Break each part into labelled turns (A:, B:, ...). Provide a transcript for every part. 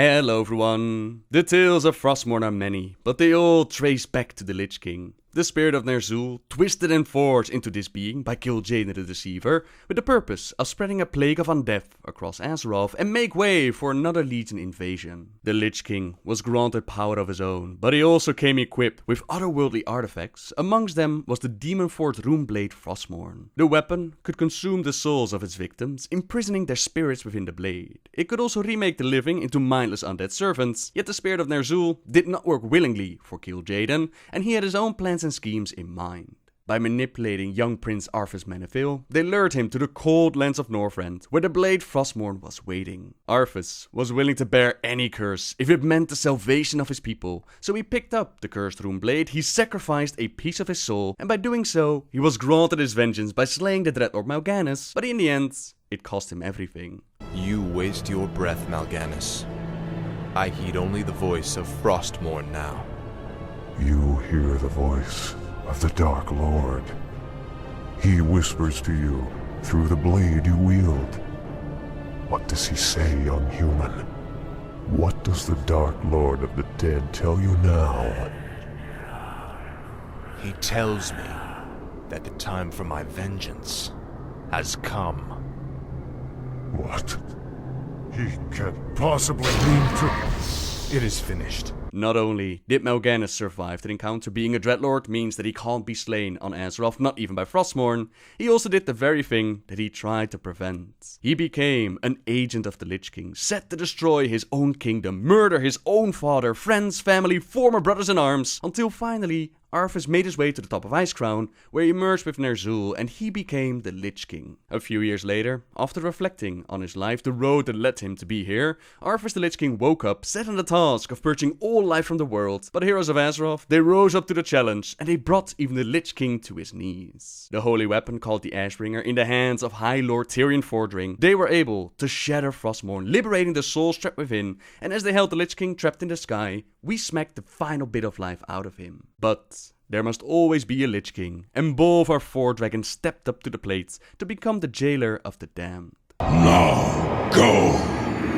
A: Hello everyone! The tales of Frostmourne are many, but they all trace back to the Lich King. The spirit of Ner'zhul, twisted and forged into this being by Kil'jaeden the Deceiver, with the purpose of spreading a plague of undeath across Azeroth and make way for another Legion invasion. The Lich King was granted power of his own, but he also came equipped with otherworldly artifacts. Amongst them was the demon-forged runeblade Frostmourne. The weapon could consume the souls of its victims, imprisoning their spirits within the blade. It could also remake the living into mindless undead servants, yet the spirit of Ner'zhul did not work willingly for Kil'jaeden, and he had his own plans and schemes in mind. By manipulating young Prince Arthas Menethil, they lured him to the cold lands of Northrend, where the blade Frostmourne was waiting. Arthas was willing to bear any curse if it meant the salvation of his people, so he picked up the cursed runeblade, he sacrificed a piece of his soul, and by doing so, he was granted his vengeance by slaying the Dreadlord Mal'Ganis, but in the end, it cost him everything.
B: You waste your breath, Mal'Ganis. I heed only the voice of Frostmourne now.
C: You hear the voice of the Dark Lord. He whispers to you through the blade you wield. What does he say, young human? What does the Dark Lord of the Dead tell you now?
B: He tells me that the time for my vengeance has come.
C: What? He can't possibly mean to...
B: It is finished.
A: Not only did Mal'Ganis survive the encounter, being a Dreadlord means that he can't be slain on Azeroth, not even by Frostmourne, he also did the very thing that he tried to prevent. He became an agent of the Lich King, set to destroy his own kingdom, murder his own father, friends, family, former brothers in arms, until finally Arthas made his way to the top of Icecrown, where he merged with Ner'zhul and he became the Lich King. A few years later, after reflecting on his life, the road that led him to be here, Arthas the Lich King woke up, set on the task of purging all life from the world. But the heroes of Azeroth, they rose up to the challenge, and they brought even the Lich King to his knees. The holy weapon called the Ashbringer in the hands of High Lord Tyrion Fordring, they were able to shatter Frostmourne, liberating the souls trapped within, and as they held the Lich King trapped in the sky, we smacked the final bit of life out of him. But there must always be a Lich King, and both our four dragons stepped up to the plate to become the jailer of the damned.
D: Now, go.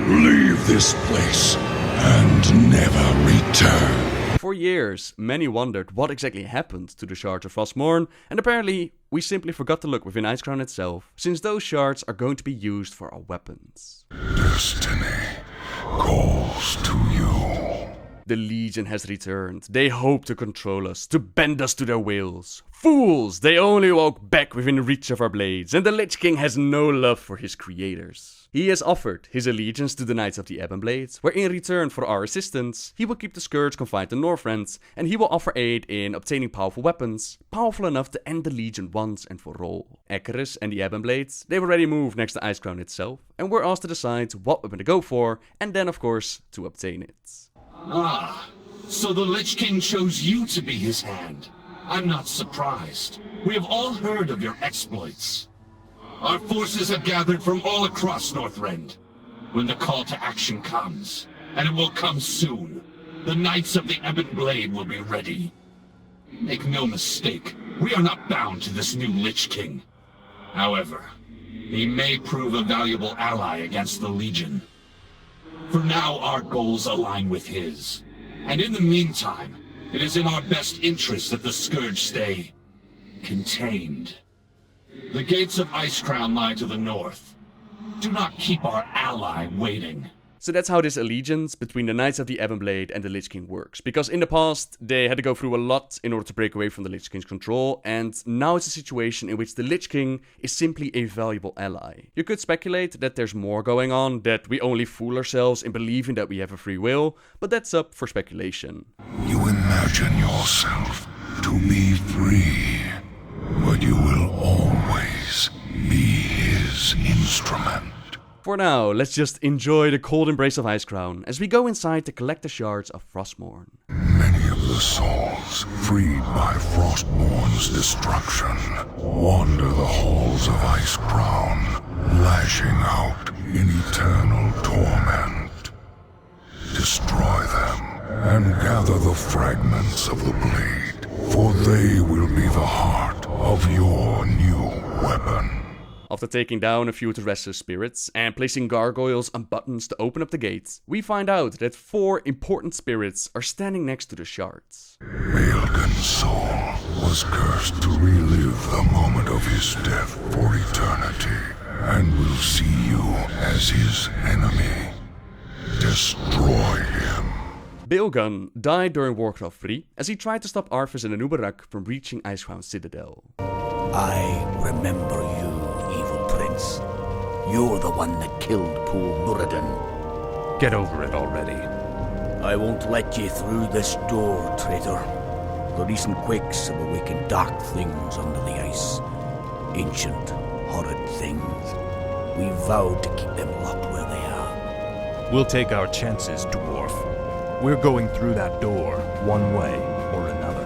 D: Leave this place and never return.
A: For years, many wondered what exactly happened to the shards of Frostmourne, and apparently we simply forgot to look within Icecrown itself, since those shards are going to be used for our weapons.
D: Destiny calls to you.
A: The Legion has returned. They hope to control us, to bend us to their wills. Fools! They only walk back within reach of our blades, and the Lich King has no love for his creators. He has offered his allegiance to the Knights of the Ebonblade, where in return for our assistance, he will keep the Scourge confined to Northrend, and he will offer aid in obtaining powerful weapons, powerful enough to end the Legion once and for all. Ekeris and the Ebonblade, they've already moved next to Icecrown itself, and we're asked to decide what weapon to go for, and then of course, to obtain it.
E: Ah, so the Lich King chose you to be his hand. I'm not surprised. We have all heard of your exploits. Our forces have gathered from all across Northrend. When the call to action comes, and it will come soon, the Knights of the Ebonblade will be ready. Make no mistake, we are not bound to this new Lich King. However, he may prove a valuable ally against the Legion. For now, our goals align with his. And in the meantime, it is in our best interest that the Scourge stay contained. The gates of Icecrown lie to the north. Do not keep our ally waiting.
A: So that's how this allegiance between the Knights of the Ebonblade and the Lich King works. Because in the past, they had to go through a lot in order to break away from the Lich King's control, and now it's a situation in which the Lich King is simply a valuable ally. You could speculate that there's more going on, that we only fool ourselves in believing that we have a free will, but that's up for speculation.
D: You imagine yourself to be free, but you will always be his instrument.
A: For now, let's just enjoy the cold embrace of Icecrown as we go inside to collect the shards of Frostmourne.
D: Many of the souls, freed by Frostmourne's destruction, wander the halls of Icecrown, lashing out in eternal torment. Destroy them, and gather the fragments of the blade, for they will be the heart of your new weapon.
A: After taking down a few of the restless spirits and placing gargoyles and buttons to open up the gate, we find out that 4 important spirits are standing next to the shards.
D: Maelgan's soul was cursed to relive the moment of his death for eternity, and will see you as his enemy. Destroy him.
A: Baelgun died during Warcraft 3 as he tried to stop Arthas and Anubarak from reaching Icecrown Citadel.
F: I remember you, evil prince. You're the one that killed poor Núradin.
G: Get over it already.
F: I won't let you through this door, traitor. The recent quakes have awakened dark things under the ice. Ancient, horrid things. We vowed to keep them locked where they are.
G: We'll take our chances, dwarf. We're going through that door, one way or another.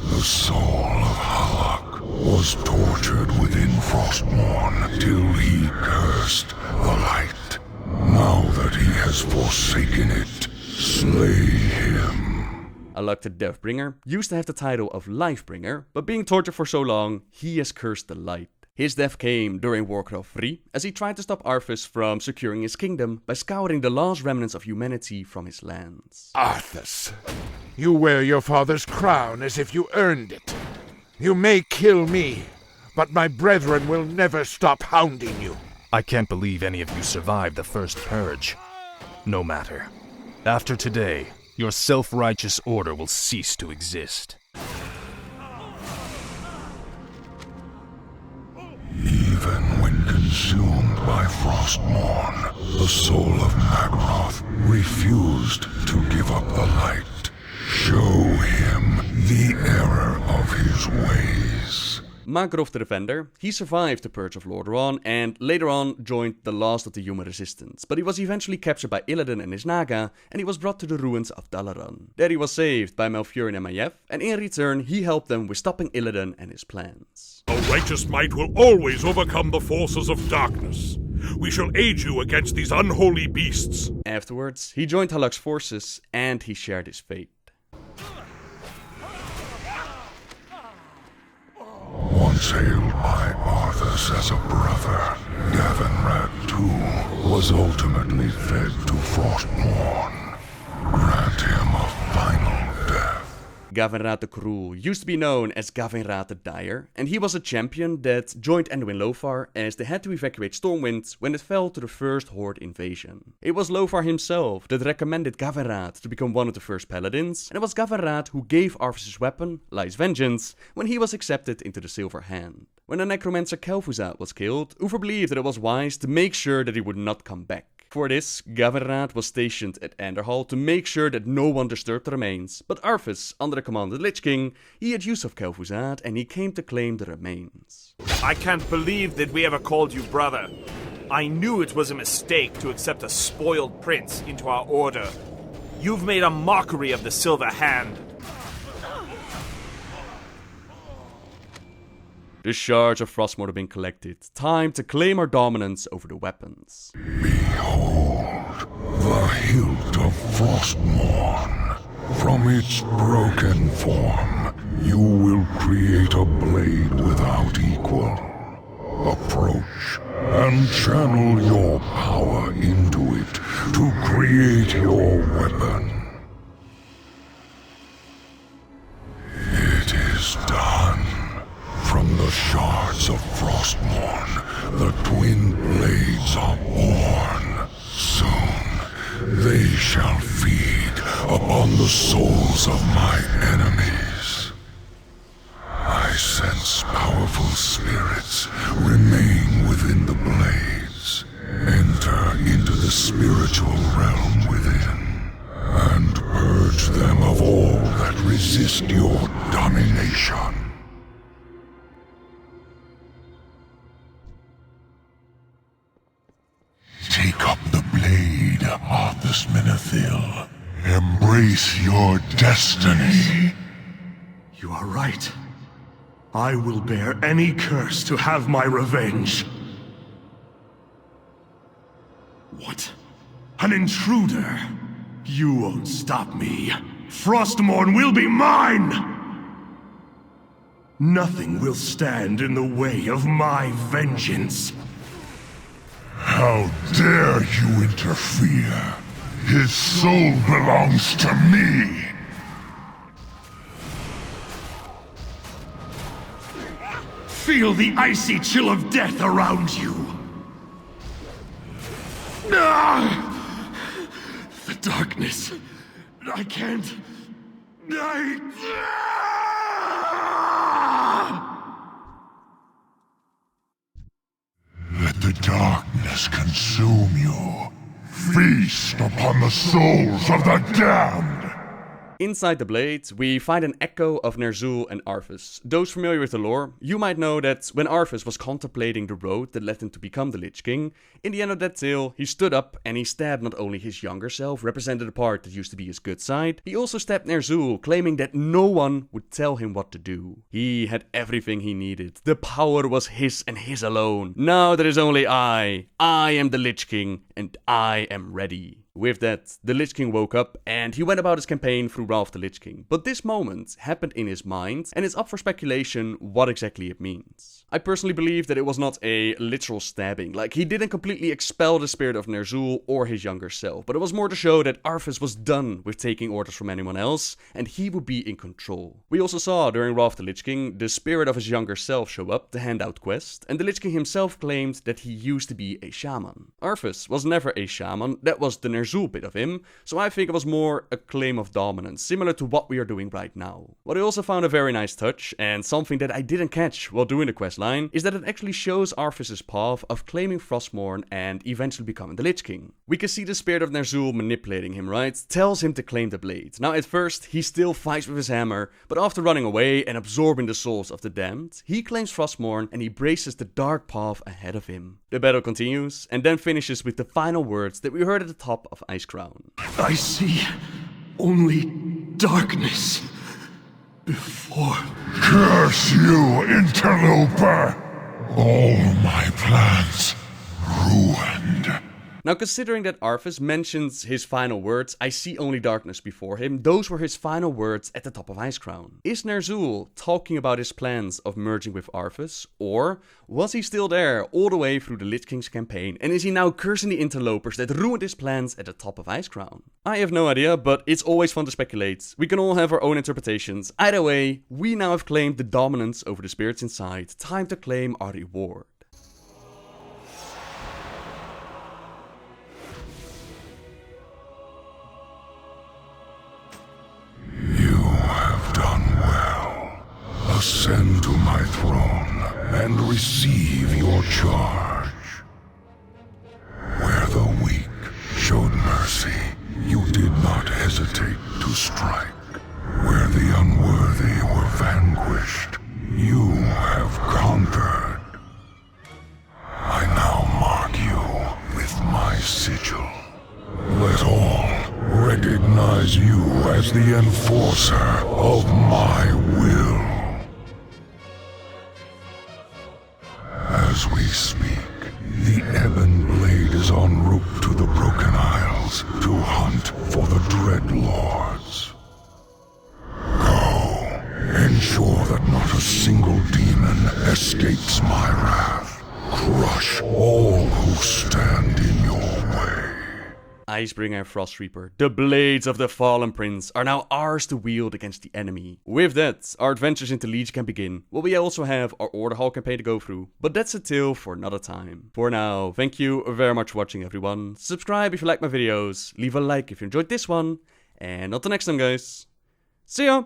D: The soul of Halak was tortured within Frostmourne till he cursed the light. Now that he has forsaken it, slay him.
A: Alak the Deathbringer used to have the title of Lifebringer, but being tortured for so long, he has cursed the light. His death came during Warcraft 3 as he tried to stop Arthas from securing his kingdom by scouring the last remnants of humanity from his lands.
H: Arthas, you wear your father's crown as if you earned it. You may kill me, but my brethren will never stop hounding you.
G: I can't believe any of you survived the first purge. No matter. After today, your self-righteous order will cease to exist.
D: Even when consumed by Frostmourne, the soul of Magroth refused to give up the light. Show him the error of his ways.
A: Magroth the Defender, he survived the Purge of Lordaeron and later on joined the last of the human resistance, but he was eventually captured by Illidan and his Naga and he was brought to the ruins of Dalaran. There he was saved by Malfurion and Maiev, and in return he helped them with stopping Illidan and his plans.
I: A righteous might will always overcome the forces of darkness. We shall aid you against these unholy beasts.
A: Afterwards, he joined Halak's forces and he shared his fate.
D: Once hailed by Arthas as a brother, Gavinrad too was ultimately fed to Frostmourne. Grant him a final death.
A: Gavinrad the Cruel used to be known as Gavinrad the Dire, and he was a champion that joined Anduin Lothar as they had to evacuate Stormwind when it fell to the first Horde invasion. It was Lothar himself that recommended Gavinrad to become one of the first paladins, and it was Gavinrad who gave Arthas' weapon, Light's Vengeance, when he was accepted into the Silver Hand. When the necromancer Kel'thuzad was killed, Uther believed that it was wise to make sure that he would not come back. For this, Gavinrad was stationed at Anderhall to make sure that no one disturbed the remains, but Arthas, under the command of the Lich King, he had use of Kel'thuzad and he came to claim the remains.
J: I can't believe that we ever called you brother. I knew it was a mistake to accept a spoiled prince into our order. You've made a mockery of the Silver Hand.
A: The shards of Frostmourne have been collected. Time to claim our dominance over the weapons.
D: Behold, the hilt of Frostmourne. From its broken form, you will create a blade without equal. Approach and channel your power into it to create your weapon. It is done. From the shards of Frostmourne, the twin blades are born. Soon, they shall feed upon the souls of my enemies. I sense powerful spirits remain within the blades. Enter into the spiritual realm within, and purge them of all that resist your domination. Take up the blade, Arthas Menethil. Embrace your destiny.
K: You are right. I will bear any curse to have my revenge. What? An intruder? You won't stop me. Frostmourne will be mine! Nothing will stand in the way of my vengeance.
D: How dare you interfere? His soul belongs to me!
K: Feel the icy chill of death around you. Ah! The darkness. I can't.
D: Let the darkness consume you. Feast upon the souls of the damned!
A: Inside the blade, we find an echo of Ner'zhul and Arthas. Those familiar with the lore, you might know that when Arthas was contemplating the road that led him to become the Lich King, in the end of that tale, he stood up and he stabbed not only his younger self, represented the part that used to be his good side, he also stabbed Ner'zhul, claiming that no one would tell him what to do. He had everything he needed. The power was his and his alone. Now there is only I. I am the Lich King, and I am ready. With that, the Lich King woke up and he went about his campaign through Wrath of the Lich King. But this moment happened in his mind and it's up for speculation what exactly it means. I personally believe that it was not a literal stabbing, like he didn't completely expel the spirit of Ner'zhul or his younger self, but it was more to show that Arthas was done with taking orders from anyone else and he would be in control. We also saw during Wrath of the Lich King the spirit of his younger self show up to hand out quests, and the Lich King himself claimed that he used to be a shaman. Arthas was never a shaman, that was the Ner'zhul bit of him, so I think it was more a claim of dominance, similar to what we are doing right now. What I also found a very nice touch, and something that I didn't catch while doing the questline, is that it actually shows Arthas' path of claiming Frostmourne and eventually becoming the Lich King. We can see the spirit of Ner'zhul manipulating him, right? Tells him to claim the blade. Now at first, he still fights with his hammer, but after running away and absorbing the souls of the damned, he claims Frostmourne and he braces the dark path ahead of him. The battle continues, and then finishes with the final words that we heard at the top of Icecrown.
K: I see only darkness before.
D: Curse you, interloper! All my plans ruined.
A: Now, considering that Arthas mentions his final words, I see only darkness before him, those were his final words at the top of Icecrown. Is Ner'zhul talking about his plans of merging with Arthas, or was he still there all the way through the Lich King's campaign, and is he now cursing the interlopers that ruined his plans at the top of Icecrown? I have no idea, but it's always fun to speculate. We can all have our own interpretations. Either way, we now have claimed the dominance over the spirits inside. Time to claim our reward.
D: Ascend to my throne and receive your charge. Where the weak showed mercy, you did not hesitate to strike. Where the unworthy were vanquished, you have conquered. I now mark you with my sigil. Let all recognize you as the enforcer of my will. As we speak, the Ebon Blade is en route to the Broken Isles to hunt for the Dread Lords. Go, ensure that not a single demon escapes my wrath. Crush all who stand in your way.
A: Icebringer and Frostreaper, the blades of the fallen prince, are now ours to wield against the enemy. With that, our adventures into Legion can begin, while we also have our Order Hall campaign to go through, but that's a tale for another time. For now, thank you very much for watching, everyone. Subscribe if you like my videos, leave a like if you enjoyed this one, and until next time, guys, see ya!